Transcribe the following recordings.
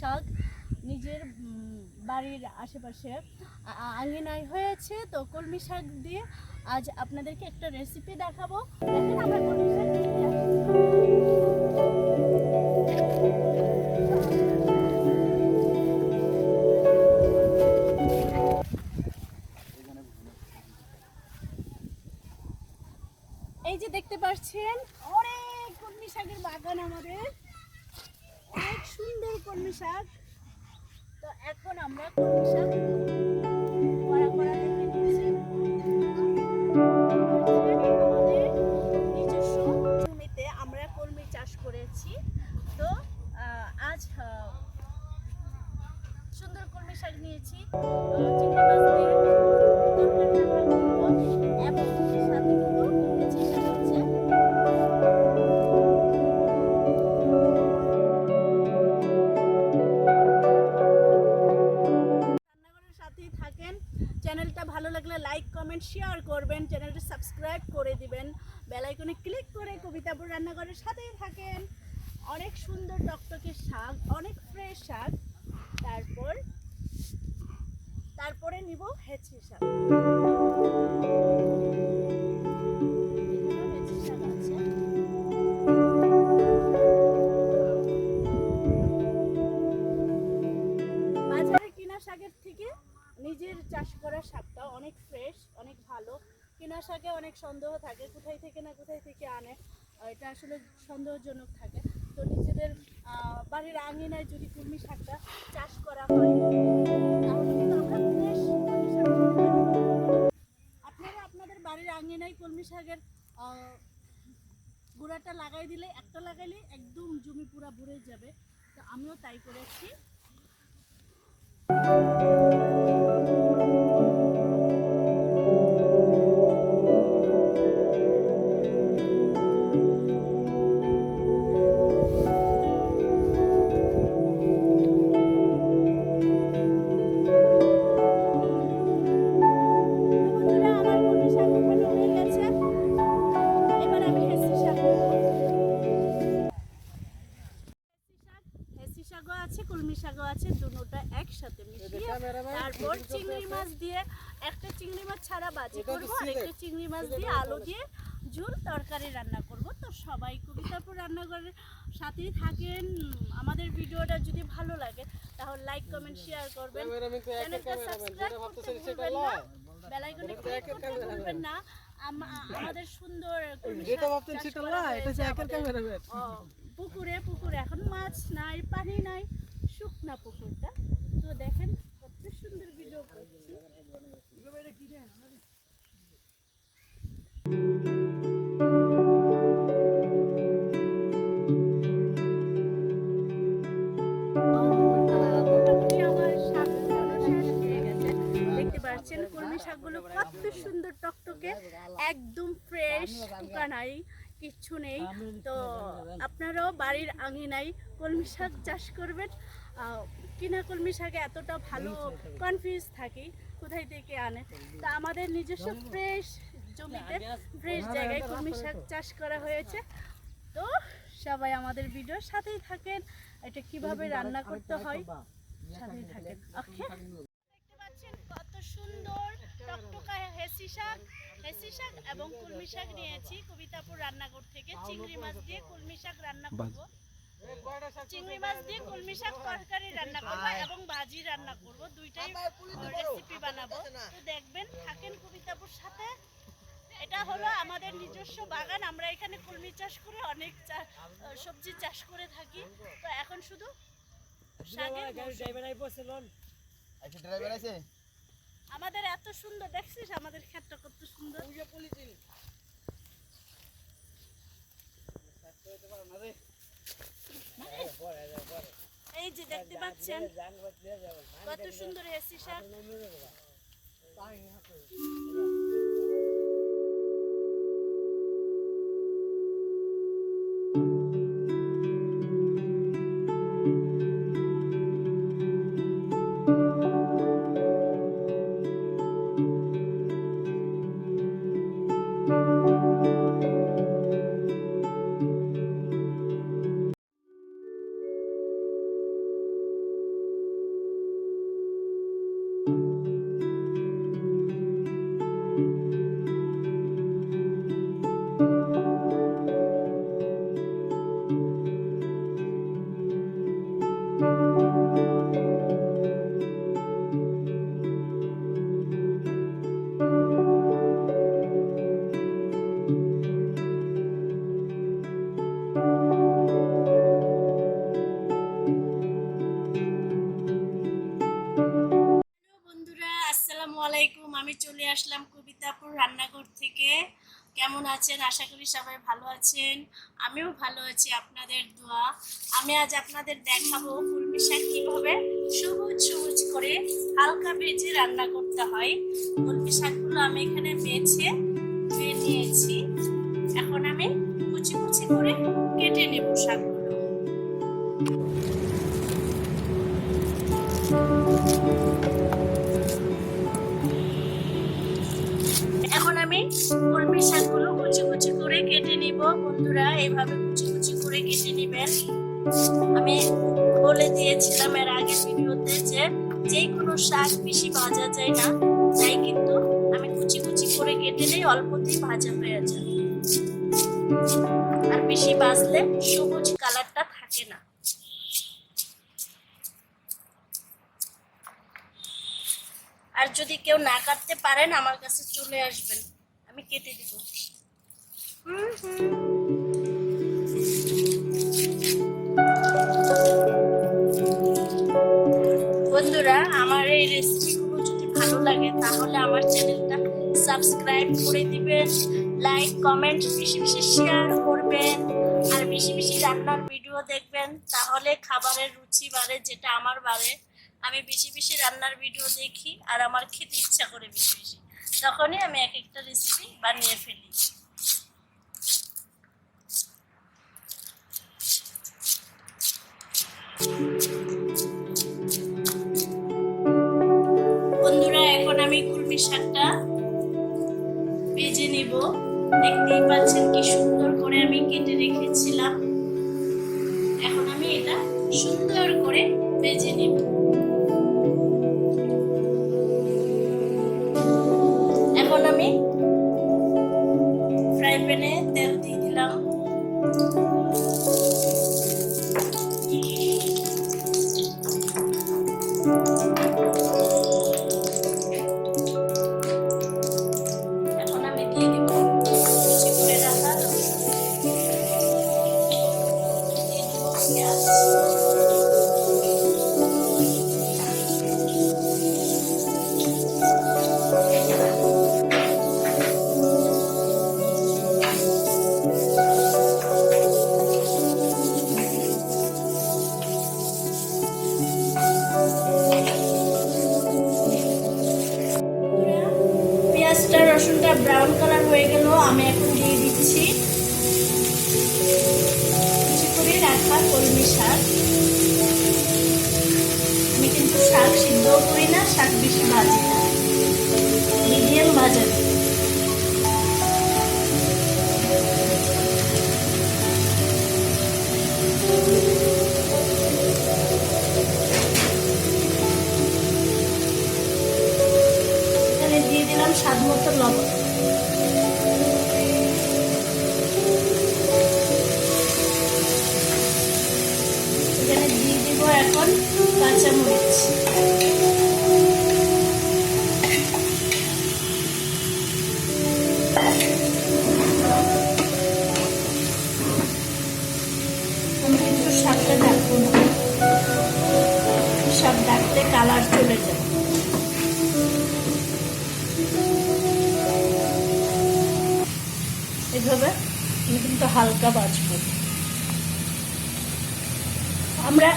শাক নিজের বাড়ির আশেপাশে আঙিনায় হয়েছে। তো কলমি শাক দিয়ে আজ আপনাদেরকে একটা রেসিপি দেখাবো। দেখেন আমরা কলমি শাক এই যে দেখতে পাচ্ছেন অনেক কলমি শাকের বাগান, আমাদের অনেক সুন্দর কলমি শাক। তো এখন আমরা কলমি শাক আমাদের নিজস্ব জমিতে আমরা কলমি চাষ করেছি। তো আজ সুন্দর কলমি শাক নিয়েছি, চিংড়ি মাছ দিয়ে তরকারি রান্না করব এবং সাথে কিন্তু হেঁচি শাক আছে। রান্নাঘরের সাথেই থাকেন। চ্যানেলটা ভালো লাগলে লাইক কমেন্ট শেয়ার করবেন, চ্যানেলটা সাবস্ক্রাইব করে দিবেন, বেল আইকনে ক্লিক করে কবিতাপুর রান্নাঘরের সাথেই থাকেন। অনেক সুন্দর টকটকে শাক, অনেক ফ্রেশ শাক। তারপরে নিব হেঁচি শাক। হেঁচি শাক আছে। বাজারে কিনা শাকের থেকে নিজের চাষ করা শাকটা অনেক ফ্রেশ, অনেক ভালো। কিনা শাকে অনেক সন্দেহ থাকে, কোথায় থেকে না কোথায় থেকে আনে, এটা আসলে সন্দেহজনক থাকে। তো নিজেদের বাড়ির আঙিনায় যদি কলমি শাকটা চাষ করা হয় তাহলে কিন্তু আমরা ফ্রেশ কলমি শাক খেতে পারি। আপনারা আপনাদের বাড়ির আঙিনায় কলমি শাকের গুঁড়াটা লাগাই দিলে, একটা লাগাইলে একদম জমি পুরা ভরে যাবে। তো আমিও তাই করেছি। কলমি শাকও আছে, দুটোটা একসাথে মিশিয়ে তারপর চিংড়ি মাছ দিয়ে, একটা চিংড়ি মাছ ছাড়া ভাজি করবো আর একটা চিংড়ি মাছ দিয়ে আলু দিয়ে ঝোল তরকারি রান্না করব। তো সবাই কবিতাপুর রান্নাঘরের সাথেই থাকেন। আমাদের ভিডিওটা যদি ভালো লাগে তাহলে লাইক কমেন্ট শেয়ার করবেন, চ্যানেলটা সাবস্ক্রাইব করতে ভুলবেন না, বেল আইকনে ক্লিক করতে ভুলবেন না। আমাদের সুন্দর পুকুরে এখন মাছ নাই, পানি নাই, শুকনা পুকুরটা। তো দেখেন কত সুন্দর ভিডিও করছি। দেখতে পাচ্ছেন কলমি শাকগুলো কত সুন্দর টকটকে, একদম ফ্রেশ, পোকা নাই, কিচ্ছু নেই। তো আপনারাও বাড়ির আঙিনায় কলমি শাক চাষ করবেন। কিনা কলমি শাকে এতটা ভালো কনফিউজ থাকি কোথায় থেকে আনে। তা আমাদের নিজস্ব ফ্রেশ জমিতে ফ্রেশ জায়গায় কলমি শাক চাষ করা হয়েছে। তো সবাই আমাদের ভিডিওর সাথেই থাকেন, এটা কিভাবে রান্না করতে হয় সাথেই থাকেন। ওকে, দেখতে পাচ্ছেন কত সুন্দর টকটকা হেঁচি শাক এবং কলমি শাক নিয়েছি কবিতাপুর রান্নাঘর থেকে। চিংড়ি মাছ দিয়ে কলমি শাক রান্না করব, চিংড়ি মাছ দিয়ে কলমি শাক তরকারি রান্না করবো এবং ভাজি রান্না করব, দুইটাই রেসিপি বানাবো। তো দেখবেন, থাকেন কবিতাপুর সাথে। এটা হলো আমাদের নিজস্ব বাগান, আমরা এখানে কলমি চাষ করে অনেক সবজি চাষ করে থাকি। তো এখন শুধু আমাদের এত সুন্দর, দেখছিস আমাদের ক্ষেতটা কত সুন্দর। এই যে দেখতে পাচ্ছেন কত সুন্দর হেঁচি শাক। আমি চলে আসলাম কবিতাপুর রান্নাঘর থেকে। কেমন আছেন? আশা করি সবাই ভালো আছেন। আমিও ভালো আছি আপনাদের দোয়া। আমি আজ আপনাদের দেখাবো কলমি শাক কিভাবে সবুজ সবুজ করে হালকা ভেজে রান্না করতে হয়। কলমি শাকগুলো আমি এখানে বেছে ধুয়ে নিয়েছি। এখন আমি কুচি কুচি করে কেটে নেব শাকগুলো। এখন আমি কলমি শাকগুলো কুচি কুচি করে কেটে নিব। বন্ধুরা, এইভাবে কুচি কুচি করে কেটে নেবেন। আমি বলে দিয়েছিলাম এর আগের ভিডিওতে যে কোনো শাক বেশি ভাজা যায় না, তাই কিন্তু আমি কুচি কুচি করে কেটে নিই, অল্পতেই ভাজা হয়ে যায়। আর বেশি ভাজলে সবুজ কালারটা থাকে না। আর যদি কেউ না কাটতে পারেন আমার কাছে চলে আসবেন, আমি কেটে দিব। বন্ধুরা, আমার এই রেসিপিগুলো যদি ভালো লাগে তাহলে আমার চ্যানেলটা সাবস্ক্রাইব করে দিবেন, লাইক কমেন্ট বেশি বেশি শেয়ার করবেন, আর বেশি বেশি রান্নার ভিডিও দেখবেন। তাহলে খাবারের রুচি বাড়ে, যেটা আমার বাড়ে। আমি বেশি বেশি রান্নার ভিডিও দেখি আর আমার খেতে ইচ্ছা করে বেশি বেশি, তখনই আমি এক একটা রেসিপি বানিয়ে ফেলি। বন্ধুরা, এখন আমি কলমি শাকটা ভেজে নিব। দেখতেই পাচ্ছেন কি সুন্দর করে আমি কেটে রেখেছিলাম। এখন আমি এটা সুন্দর করে ভেজে নিব। এখন আমি ফ্রাই প্যানে তেল দিয়ে দিলাম। এখন আমি দিয়ে দিব কুচি করে রাখা রসুন, দিয়ে দিব পেঁয়াজ, পেঁয়াজটা রসুনটা ব্রাউন কালার হয়ে গেল। আমি এখন দিয়ে দিচ্ছি কুচি করে রাখা কলমি শাক। আমি কিন্তু শাক সিদ্ধও করি না, শাক বেশি ভাজি না, মিডিয়াম ভাজা। এখানে দিয়ে দিলাম স্বাদ মতো লবণ। এখানে দিয়ে দিব এখন কাঁচামরিচ। আমি কিন্তু শাকটা ঢাকবো না, শাক ঢাকতে কালার চলে যায়। এভাবে আমি কিন্তু হালকা ভাজবো। আমরা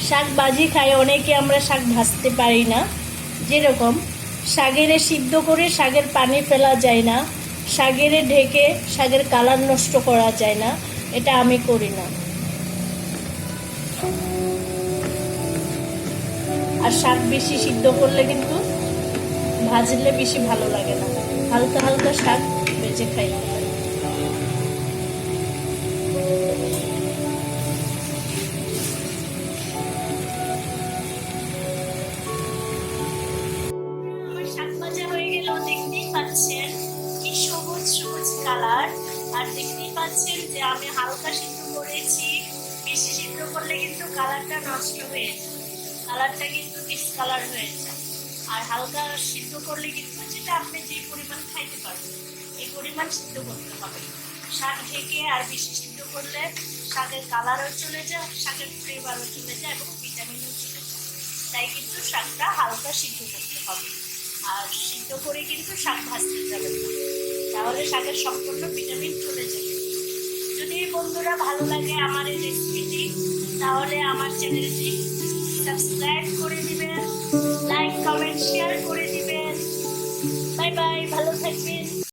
শাক ভাজি খাই, অনেকে আমরা শাক ভাজতে পারি না। যেরকম শাকেরে সিদ্ধ করে শাকের পানি ফেলা যায় না, শাকেরে ঢেকে শাকের কালার নষ্ট করা যায় না, এটা আমি করি না। আর শাক বেশি সিদ্ধ করলে কিন্তু ভাজলে বেশি ভালো লাগে না, হালকা হালকা শাক ভেজে খাই। আমার শাক ভাজা হয়ে গেল, দেখতেই পাচ্ছেন কি সবুজ সবুজ কালার। আর দেখতেই পাচ্ছেন যে আমি হালকা সিদ্ধ করেছি, বেশি সিদ্ধ করলে কিন্তু কালারটা নষ্ট হয়ে যায়, কালারটা কিন্তু ডিসকালার হয়ে যায়। আর হালকা সিদ্ধ করলে কিন্তু যেটা আপনি যে পরিমাণ খাইতে পারবেন এই পরিমাণ সিদ্ধ করতে হবে। শাক ঢেকে আর বেশি সিদ্ধ করলে শাকের কালারও চলে যায়, শাকের ফ্লেভারও চলে যায় এবং ভিটামিনও চলে যায়। তাই কিন্তু শাকটা হালকা সিদ্ধ করতে হবে। আর সিদ্ধ করে কিন্তু শাক ভাজতে যাবেন না, তাহলে শাকের সম্পূর্ণ ভিটামিন চলে যাবে। যদি বন্ধুরা ভালো লাগে আমার এই রেসিপিটি, তাহলে আমার চ্যানেলটি সাবস্ক্রাইব করে দিবেন, লাইক কমেন্ট শেয়ার করে দিবেন। বাই বাই, ভালো থাকবেন।